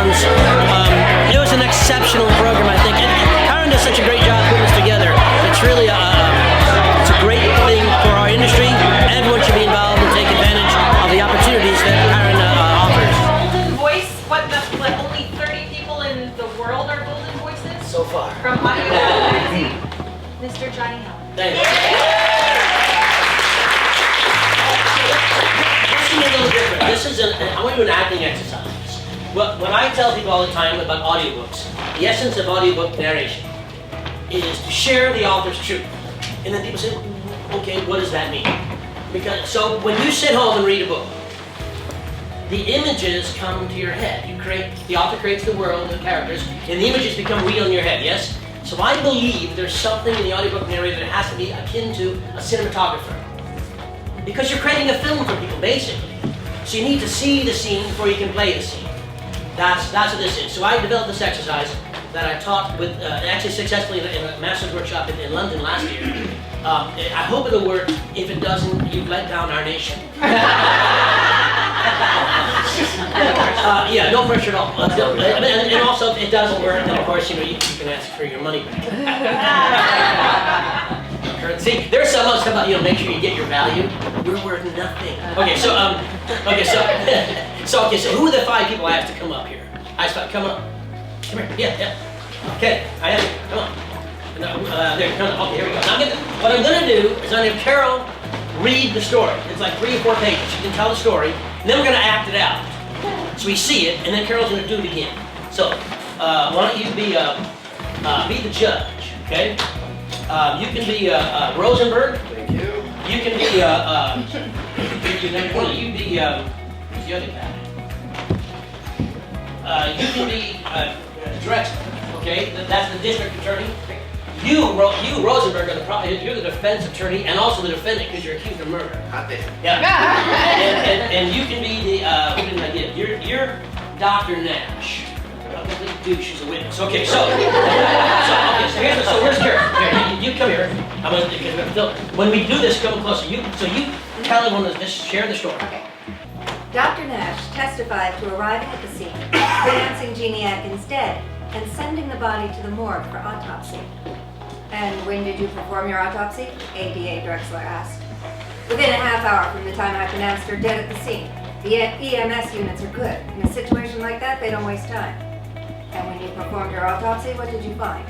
pounds. It was an exceptional program, I think. And Karen does such a great job putting this together. It's really it's a great thing for our industry. Everyone should be involved and take advantage of the opportunities that Karen offers. Voice, what only 30 people in the world are golden voices? So far. From audio magazine, Mr. Johnny Allen. Thank you. This is a little different. This is I want to do an acting exercise. Well, when I tell people all the time about audiobooks, the essence of audiobook narration is to share the author's truth. And then people say, okay, what does that mean? Because so when you sit home and read a book, the images come to your head. The author creates the world, the characters, and the images become real in your head, yes? So I believe there's something in the audiobook narrator that has to be akin to a cinematographer. Because you're creating a film for people, basically. So you need to see the scene before you can play the scene. That's what this is. So I developed this exercise that I taught with, actually successfully in a master's workshop in London last year. I hope it'll work. If it doesn't, you've let down our nation. Yeah, no pressure at all. And also, if it doesn't work, then of course, you can ask for your money back. See, there's some other stuff about, make sure you get your value. You're worth nothing. Okay, so who are the 5 people I have to come up here? Come up. Come here. Yeah. Okay, I have to, come on. There, come on. Okay, here we go. Now, what I'm going to do is I'm going to have Carol read the story. It's like 3 or 4 pages. You can tell the story, and then we're going to act it out. So we see it, and then Carol's going to do it again. So, why don't you be the judge, okay? You can be Rosenberg. Thank you. You can be you be who's the other guy? You can be Drexler. Okay, that's the district attorney. You Rosenberg, you're the defense attorney and also the defendant because you're accused of murder. Hot damn. Yeah. and you can be the who didn't I get? You're Dr. Nash. Douche, she's a witness. Okay, so where's Carol? Here, you come here. When we do this, come closer. You tell everyone to just share the story. Okay. Dr. Nash testified to arriving at the scene, pronouncing Jeannie Atkins dead, and sending the body to the morgue for autopsy. And when did you perform your autopsy? ADA Drexler asked. Within a half hour from the time I pronounced her dead at the scene. The EMS units are good. In a situation like that, they don't waste time. And when you performed your autopsy, what did you find?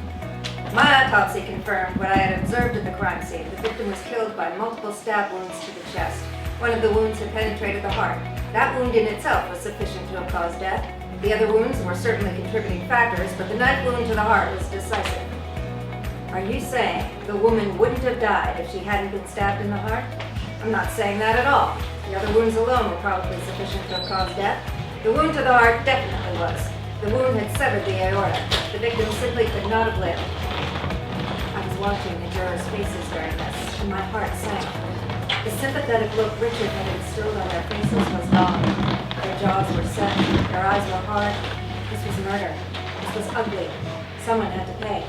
My autopsy confirmed what I had observed at the crime scene. The victim was killed by multiple stab wounds to the chest. One of the wounds had penetrated the heart. That wound in itself was sufficient to have caused death. The other wounds were certainly contributing factors, but the knife wound to the heart was decisive. Are you saying the woman wouldn't have died if she hadn't been stabbed in the heart? I'm not saying that at all. The other wounds alone were probably sufficient to have caused death. The wound to the heart definitely was. The wound had severed the aorta. The victim simply could not have lived. I was watching the jurors' faces during this, and my heart sank. The sympathetic look Richard had instilled on their faces was gone. Their jaws were set, their eyes were hard. This was murder. This was ugly. Someone had to pay.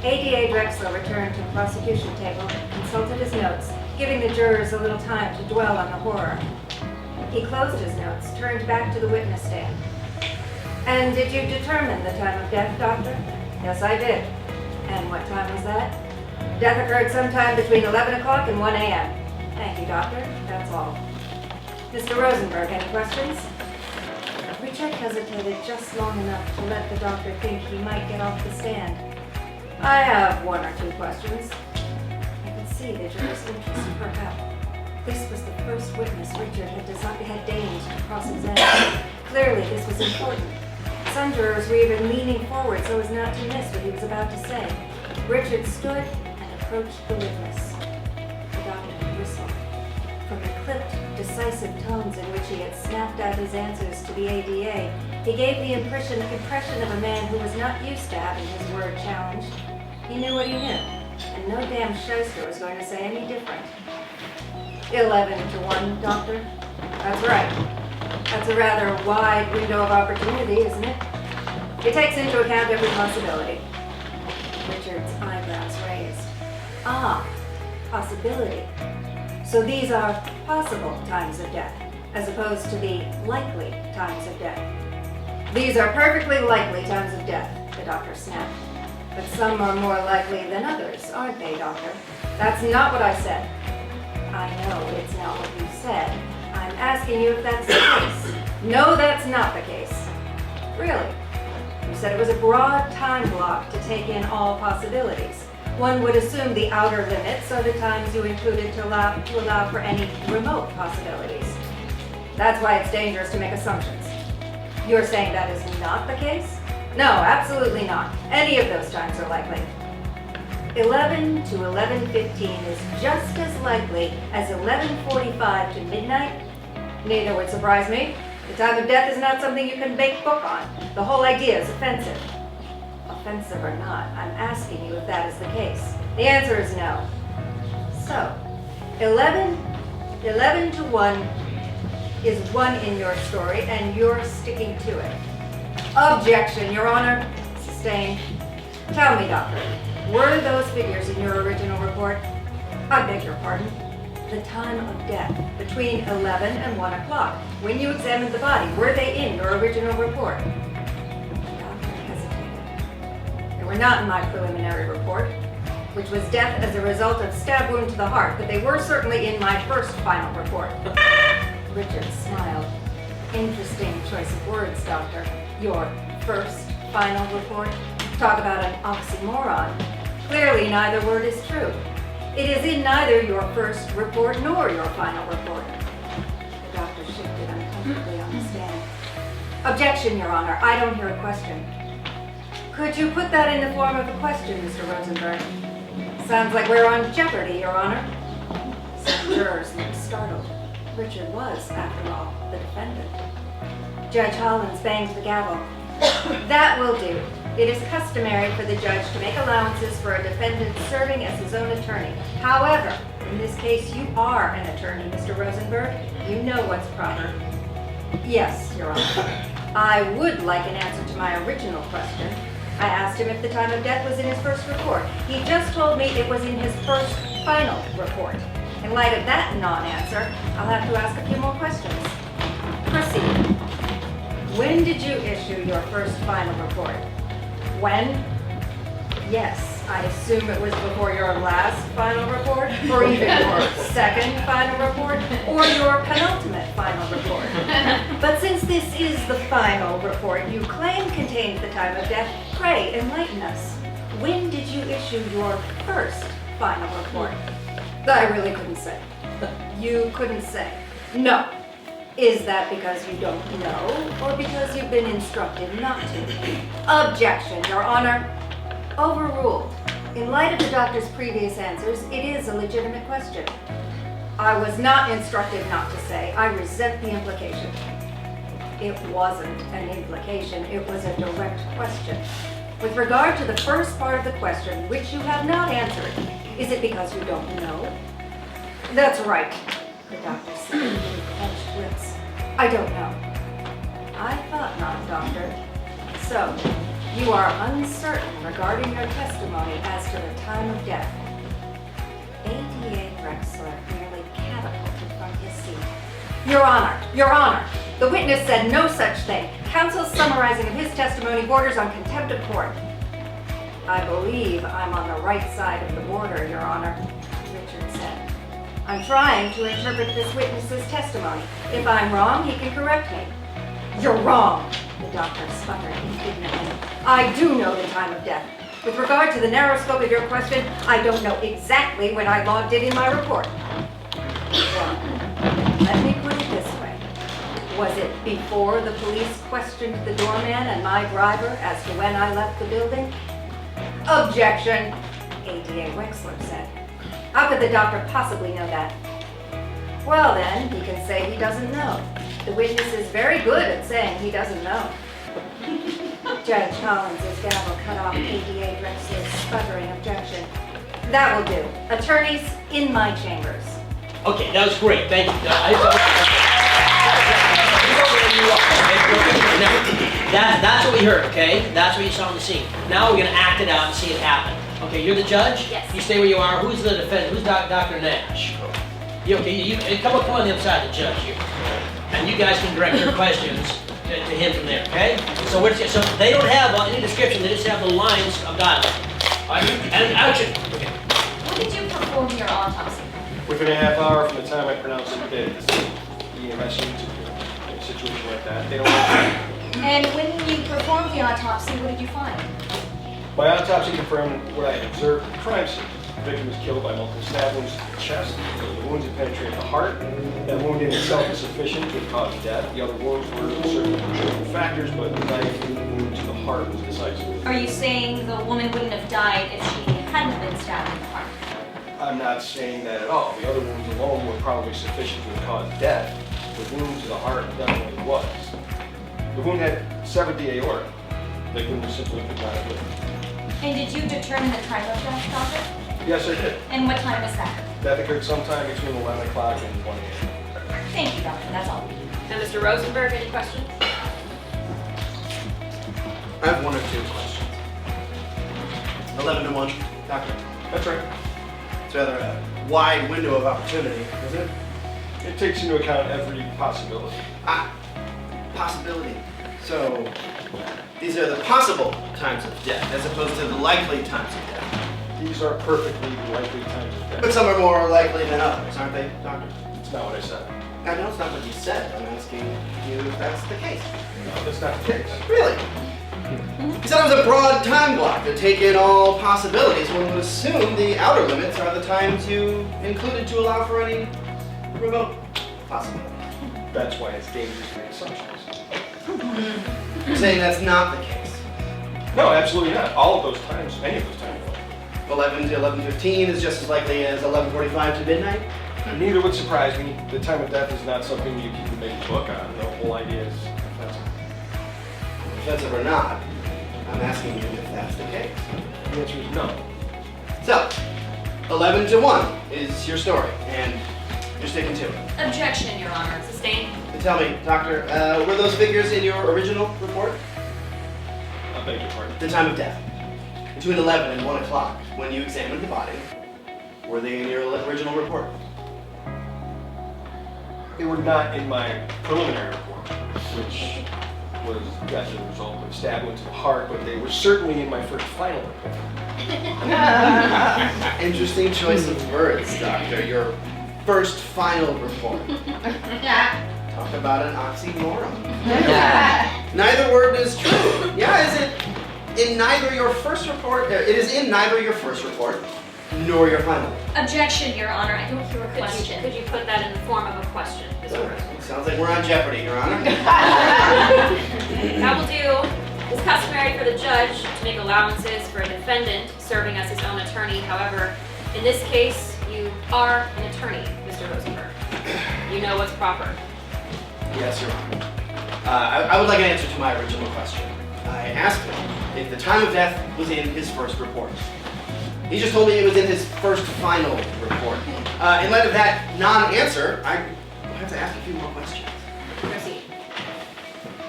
ADA Drexler returned to the prosecution table, consulted his notes, giving the jurors a little time to dwell on the horror. He closed his notes, turned back to the witness stand. And did you determine the time of death, Doctor? Yes, I did. And what time was that? Death occurred sometime between 11 o'clock and 1 a.m. Thank you, Doctor. That's all. Mr. Rosenberg, any questions? Richard hesitated just long enough to let the doctor think he might get off the stand. I have 1 or 2 questions. I could see the juror's interest perk up. This was the first witness Richard had deigned to cross-examine. Clearly, this was important. Some jurors were even leaning forward so as not to miss what he was about to say. Richard stood and approached the witness. The doctor had whistled. From the clipped, decisive tones in which he had snapped out his answers to the ADA, he gave the impression of a man who was not used to having his word challenged. He knew what he knew, and no damn shyster was going to say any different. 11 to 1, Doctor? That's right. That's a rather wide window of opportunity, isn't it? It takes into account every possibility. Richard's eyebrows raised. Ah, possibility. So these are possible times of death, as opposed to the likely times of death. These are perfectly likely times of death, the doctor snapped. But some are more likely than others, aren't they, doctor? That's not what I said. I know it's not what you said. I'm asking you if that's the case. No, that's not the case. Really? You said it was a broad time block to take in all possibilities. One would assume the outer limits are the times you included to allow for any remote possibilities. That's why it's dangerous to make assumptions. You're saying that is not the case? No, absolutely not. Any of those times are likely. 11 to 11:15 is just as likely as 11:45 to midnight. Neither would surprise me. The time of death is not something you can bake book on. The whole idea is offensive. Offensive or not, I'm asking you if that is the case. The answer is no. So, 11 to 1 is 1 in your story, and you're sticking to it. Objection, Your Honor. Sustained. Tell me, doctor, were those figures in your original report? I beg your pardon. The time of death, between 11 and 1 o'clock, when you examined the body, were they in your original report? The doctor hesitated. They were not in my preliminary report, which was death as a result of stab wound to the heart, but they were certainly in my first final report. Richard smiled. Interesting choice of words, doctor. Your first final report? Talk about an oxymoron. Clearly, neither word is true. It is in neither your first report nor your final report. The doctor shifted uncomfortably on the stand. Objection, Your Honor. I don't hear a question. Could you put that in the form of a question, Mr. Rosenberg? Sounds like we're on jeopardy, Your Honor. Some jurors looked startled. Richard was, after all, the defendant. Judge Hollins banged the gavel. That will do. It is customary for the judge to make allowances for a defendant serving as his own attorney. However, in this case, you are an attorney, Mr. Rosenberg. You know what's proper. Yes, Your Honor. I would like an answer to my original question. I asked him if the time of death was in his first report. He just told me it was in his first final report. In light of that non-answer, I'll have to ask a few more questions. Proceed. When did you issue your first final report? When? Yes, I assume it was before your last final report, or even your second final report, or your penultimate final report. But since this is the final report you claim contains the time of death, pray enlighten us. When did you issue your first final report? I really couldn't say. You couldn't say? No. Is that because you don't know, or because you've been instructed not to? Objection, Your Honor. Overruled. In light of the doctor's previous answers, it is a legitimate question. I was not instructed not to say. I resent the implication. It wasn't an implication, it was a direct question. With regard to the first part of the question, which you have not answered, is it because you don't know? That's right, the doctor said with clenched lips. I don't know. I thought not, doctor. So, you are uncertain regarding your testimony as to the time of death. ADA Drexler nearly catapulted from his seat. Your Honor, the witness said no such thing. Counsel's summarizing of his testimony borders on contempt of court. I believe I'm on the right side of the border, Your Honor, Richard said. I'm trying to interpret this witness's testimony. If I'm wrong, he can correct me. You're wrong, the doctor sputtered indignantly. I do know the time of death. With regard to the narrow scope of your question, I don't know exactly when I logged it in my report. Well, let me put it this way. Was it before the police questioned the doorman and my driver as to when I left the building? Objection, ADA Wexler said. How could the doctor possibly know that? Well then, he can say he doesn't know. The witness is very good at saying he doesn't know. Judge Hollins' gavel cut off ADA Drexler's sputtering objection. That will do. Attorneys, in my chambers. Okay, that was great. Thank you. That's what we heard, okay? That's what you saw on the scene. Now we're going to act it out and see it happen. Okay, you're the judge? Yes. You stay where you are. Who's the defendant? Who's Dr. Nash? Come on the other side of the judge here. And you guys can direct your questions to him from there, okay? So they don't have any description, they just have the lines of dialogue. All right, and action. Okay. When did you perform your autopsy? Within a half hour from the time I pronounced him dead, the EMS unit in a situation like that, they don't have And when you performed the autopsy, what did you find? My autopsy confirmed what I had observed at the crime scene. The victim was killed by multiple stab wounds to the chest. The wounds had penetrated the heart. That wound in itself is sufficient to have caused death. The other wounds were certainly contributing factors, but the knife wound to the heart was decisive. Are you saying the woman wouldn't have died if she hadn't been stabbed in the heart? I'm not saying that at all. The other wounds alone were probably sufficient to have caused death. The wound to the heart definitely was. The wound had severed the aorta. The victim simply could not have lived. And did you determine the time of death, doctor? Yes, I did. And what time was that? That occurred sometime between 11 o'clock and 1 a.m. Thank you, doctor. That's all. And Mr. Rosenberg, any questions? I have one or two questions. 11 to 1, doctor. That's right. It's rather a wide window of opportunity, isn't it? It takes into account every possibility. Possibility. So, these are the possible times of death, as opposed to the likely times of death. These are perfectly likely times of But death. some are more likely than others, aren't they, doctor? It's not what I said. I know it's not what you said. I'm asking you if that's the case. No, that's not the case. Really? You said it was a broad time block to take in all possibilities. One would assume the outer limits are the times you included to allow for any remote possibility. That's why it's dangerous to make assumptions. You're saying that's not the case. No, absolutely not. All of those times, any of those times. 11 to 11:15 is just as likely as 11:45 to midnight. Neither would surprise me. The time of death is not something you can make a book on. The whole idea is offensive. Offensive or not, I'm asking you if that's the case. The answer is no. So, 11 to 1 is your story, and you're sticking to it. Objection, Your Honor. Sustained? Tell me, doctor, were those figures in your original report? I beg your pardon. The time of death. Between 11 and 1 o'clock, when you examined the body, were they in your original report? They were not in my preliminary report, which was as a result of a stab wound to the heart, but they were certainly in my first final report. Interesting choice of words, doctor. Your first final report. Talk about an oxymoron. Neither word is true. Yeah, is it in neither your first report? It is in neither your first report nor your final. Objection, Your Honor. I don't hear a question. Could you put that in the form of a question, Mr. Rosenberg? Sounds like we're on Jeopardy, Your Honor. That will do. It's customary for the judge to make allowances for a defendant serving as his own attorney. However, in this case, you are an attorney, Mr. Rosenberg. You know what's proper. Yes, Your Honor. I would like an answer to my original question. I asked him if the time of death was in his first report. He just told me it was in his first final report. In light of that non-answer, I have to ask a few more questions. Proceed.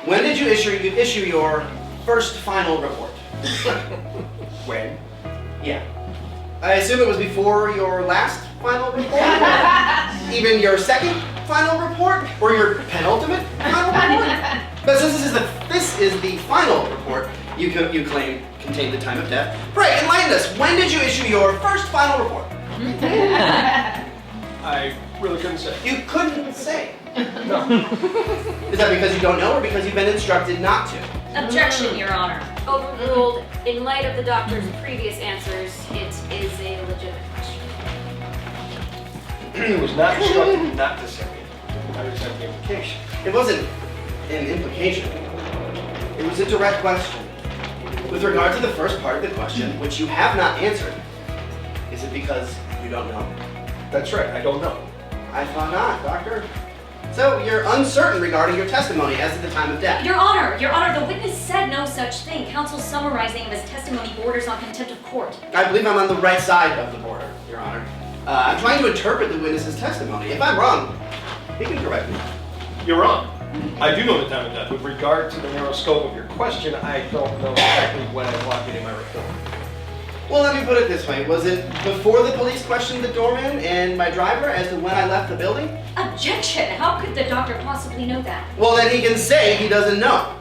When did you issue your first final report? When? Yeah. I assume it was before your last final report? Even your second final report? Or your penultimate final report? But since this is the final report you claim contained the time of death. Right, enlighten us. When did you issue your first final report? I really couldn't say. You couldn't say. No. Is that because you don't know or because you've been instructed not to? Objection, Your Honor. Overruled. In light of the doctor's previous answers, it is a legitimate question. He was not instructed not to say it. I resent the implication. It wasn't an implication. It was a direct question. With regard to the first part of the question, which you have not answered, is it because you don't know? That's right, I don't know. I thought not, Doctor. So you're uncertain regarding your testimony as to the time of death. Your Honor, the witness said no such thing. Counsel summarizing of his testimony borders on contempt of court. I believe I'm on the right side of the border, Your Honor. I'm trying to interpret the witness's testimony. If I'm wrong, he can correct me. You're wrong. I do know the time of death. With regard to the narrow scope of your question, I don't know exactly when I blocked it in my report. Well, let me put it this way. Was it before the police questioned the doorman and my driver as to when I left the building? Objection! How could the doctor possibly know that? Well, then he can say he doesn't know.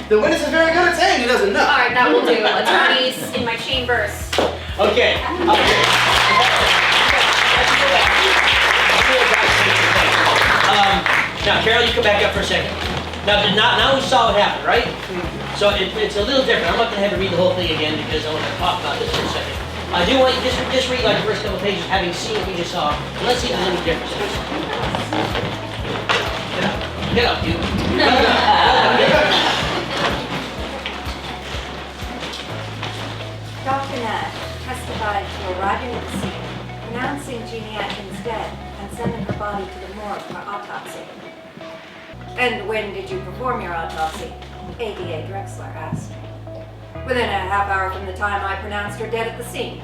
The witness is very good at saying he doesn't know. All right, that will do. Attorneys in my chambers. Okay. Now, Carol, you come back up for a second. Now we saw what happened, right? So it's a little different. I'm not going to have to read the whole thing again because I want to talk about this for a second. I do want you just read like the first couple pages, having seen what we just saw. And let's see if there's any differences. Get up, you. Dr. Nash testified to arriving at the scene, pronouncing Jeannie Atkins dead, and sending her body to the morgue for autopsy. And when did you perform your autopsy? ADA Drexler asked. Within a half hour from the time I pronounced her dead at the scene.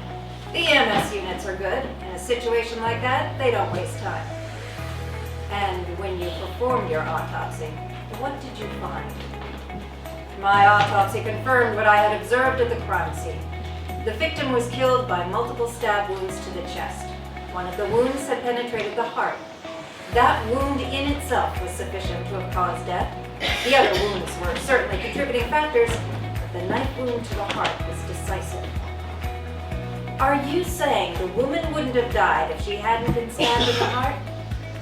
The EMS units are good. In a situation like that, they don't waste time. And when you performed your autopsy, what did you find? My autopsy confirmed what I had observed at the crime scene. The victim was killed by multiple stab wounds to the chest. One of the wounds had penetrated the heart. That wound in itself was sufficient to have caused death. The other wounds were certainly contributing factors, but the knife wound to the heart was decisive. Are you saying the woman wouldn't have died if she hadn't been stabbed in the heart?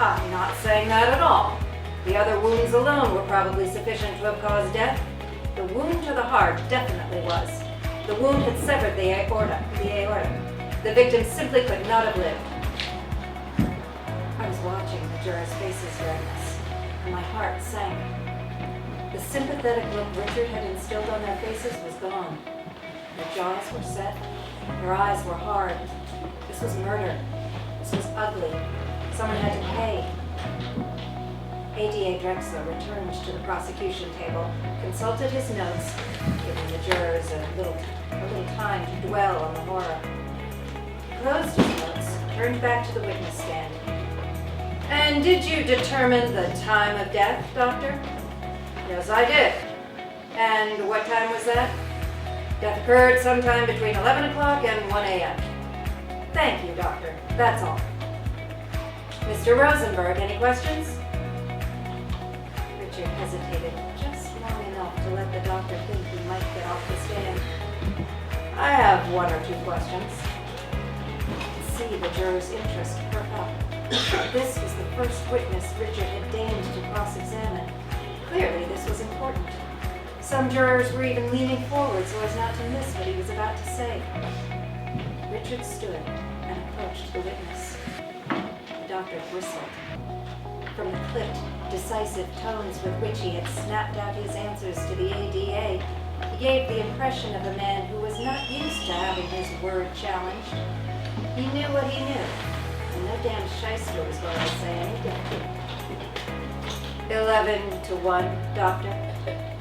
I'm not saying that at all. The other wounds alone were probably sufficient to have caused death. The wound to the heart definitely was. The wound had severed the aorta. The victim simply could not have lived. I was watching the jurors' faces during this, and my heart sank. The sympathetic look Richard had instilled on their faces was gone. Their jaws were set, their eyes were hard. This was murder. This was ugly. Someone had to pay. ADA Drexler returned to the prosecution table, consulted his notes, giving the jurors a little time to dwell on the horror. He closed his notes, turned back to the witness stand. And did you determine the time of death, doctor? Yes, I did. And what time was that? Death occurred sometime between 11 o'clock and 1 a.m. Thank you, doctor. That's all. Mr. Rosenberg, any questions? Richard hesitated just long enough to let the doctor think he might get off the stand. I have one or two questions. You could see the juror's interest perk up. This was the first witness Richard had deigned to cross-examine. Clearly, this was important. Some jurors were even leaning forward so as not to miss what he was about to say. Richard stood and approached the witness. The doctor bristled. From the clipped, decisive tones with which he had snapped out his answers to the ADA, he gave the impression of a man who was not used to having his word challenged. He knew what he knew, and no damn shyster was going to say any different. 11 to 1, doctor.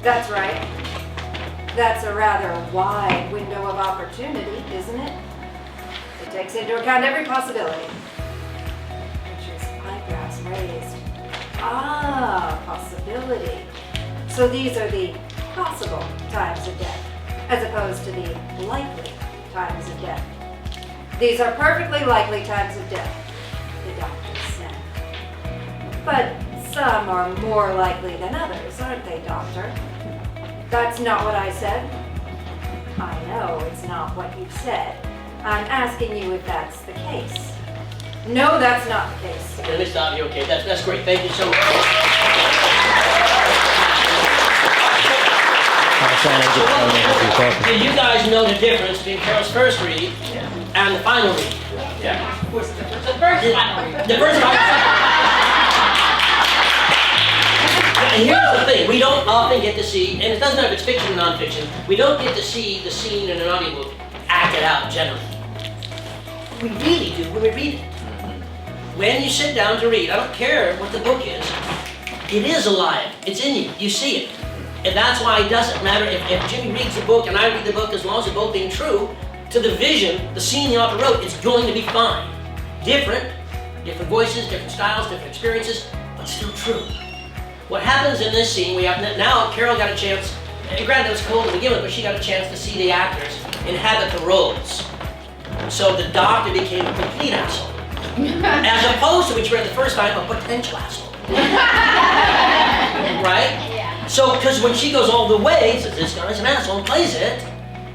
That's right. That's a rather wide window of opportunity, isn't it? It takes into account every possibility. Richard's eyebrows raised. Ah, possibility. So these are the possible times of death, as opposed to the likely times of death. These are perfectly likely times of death, the doctor said. But some are more likely than others, aren't they, doctor? That's not what I said. I know it's not what you said. I'm asking you if that's the case. No, that's not the case. Let me stop you, okay? That's great. Thank you so much. Do you guys know the difference between Carol's first read and the final read? Yeah. The first final read. The first final And here's the thing, we don't often get to see, and it doesn't matter if it's fiction or non-fiction, we don't get to see the scene in an audiobook acted out generally. We really do when we read it. When you sit down to read, I don't care what the book is, it is alive, it's in you, you see it. And that's why it doesn't matter if Jimmy reads the book and I read the book, as long as they're both being true to the vision, the scene the author wrote, it's going to be fine. Different voices, different styles, different experiences, but still true. What happens in this scene, we have now Carol got a chance, and granted it was cold to begin with, but she got a chance to see the actors inhabit the roles. So the doctor became a complete asshole. As opposed to, which read the first time, a potential asshole. Right? Yeah. So, because when she goes all the way, says this guy's an asshole, and plays it,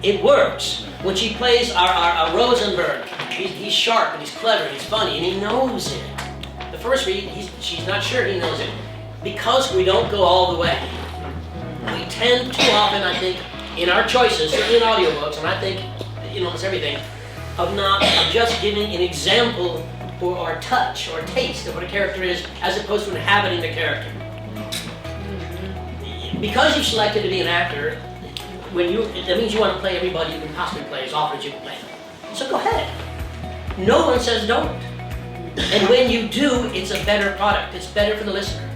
it works. When she plays our Rosenberg, he's sharp and he's clever and he's funny and he knows it. The first read, she's not sure he knows it. Because we don't go all the way. We tend too often, I think, in our choices, certainly in audiobooks, and I think in almost everything, of just giving an example or touch or taste of what a character is, as opposed to inhabiting the character. Because you've selected to be an actor, that means you want to play everybody you can possibly play as often as you can play them. So go ahead. No one says don't. And when you do, it's a better product. It's better for the listener.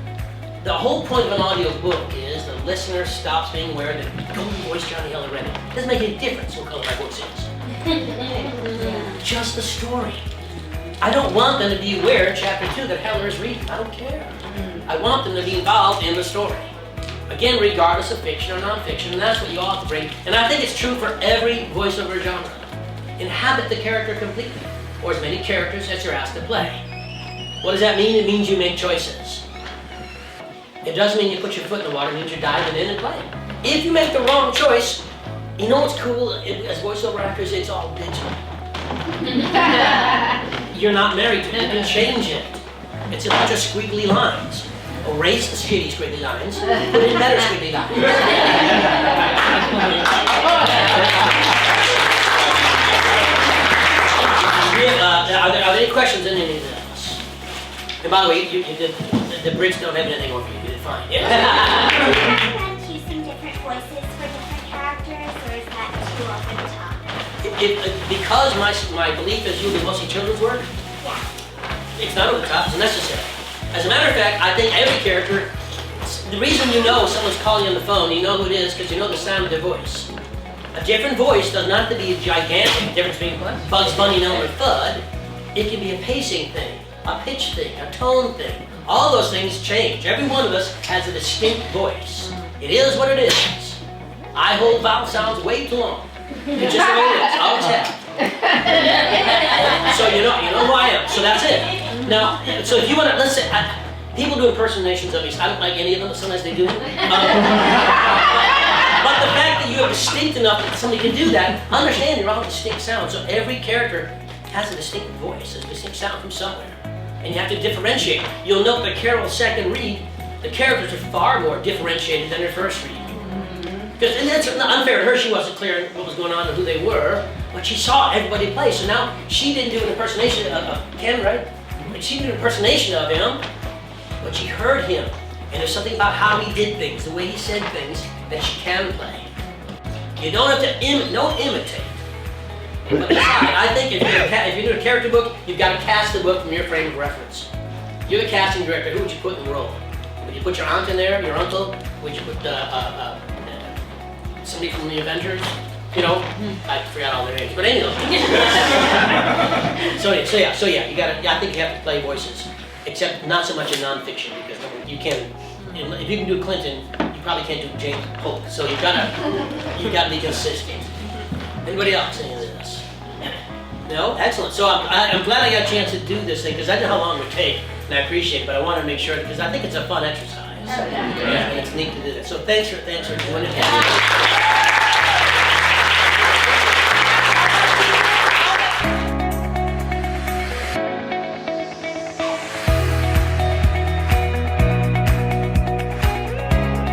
The whole point of an audiobook is the listener stops being aware that go voice Johnny Hill already. It doesn't make any difference what color my voice is. Just the story. I don't want them to be aware in chapter 2 that Heller is reading. I don't care. I want them to be involved in the story. Again, regardless of fiction or nonfiction, and that's what you ought to bring. And I think it's true for every voiceover genre. Inhabit the character completely, or as many characters as you're asked to play. What does that mean? It means you make choices. It doesn't mean you put your foot in the water, it means you're diving in and playing. If you make the wrong choice, you know what's cool? As voiceover actors, it's all digital. You're not married to it, you can change it. It's a bunch of squiggly lines. Erase the shitty squiggly lines, put in better squiggly lines. Are there any questions in any of this? And by the way, you did, the Brits don't have anything over you. You did fine. Are you choosing different voices for different characters, or is that too over the top? Because my belief is you'll be mostly children's work, Yeah. it's not over the top, it's necessary. As a matter of fact, I think every character, the reason you know someone's calling you on the phone, you know who it is, because you know the sound of their voice. A different voice does not have to be a gigantic difference between Bugs Bunny, Elmer, or Fudd. It can be a pacing thing, a pitch thing, a tone thing. All those things change. Every one of us has a distinct voice. It is what it is. I hold vowel sounds way too long. It's just the way it is. I always have. So you know who I am. So that's it. Now, so if you want to, let's say, people do impersonations of me. I don't like any of them, but sometimes they do. But the fact that you are distinct enough that somebody can do that, understand you're all distinct sounds. So every character has a distinct voice, a distinct sound from somewhere. And you have to differentiate. You'll note that Carol's second read, the characters are far more differentiated than her first read. And that's unfair to her, she wasn't clear what was going on and who they were, but she saw everybody play. So now she didn't do an impersonation of Ken, right? Like she did an impersonation of him, but she heard him. And there's something about how he did things, the way he said things, that she can play. You don't have to don't imitate. But decide. I think if you're doing a character book, you've got to cast the book from your frame of reference. You're the casting director. Who would you put in the role? Would you put your aunt in there, your uncle? Would you put somebody from the Avengers? You know, I forgot all their names, but anyway. So yeah, you got to. I think you have to play voices, except not so much in nonfiction because you can. If you can do Clinton, you probably can't do James Polk. So you got to be consistent. Anybody else? Any of this? No? Excellent. So I'm glad I got a chance to do this thing because I know how long it would take, and I appreciate it. But I want to make sure because I think it's a fun exercise. Yeah, and it's neat to do that. So thanks for doing it.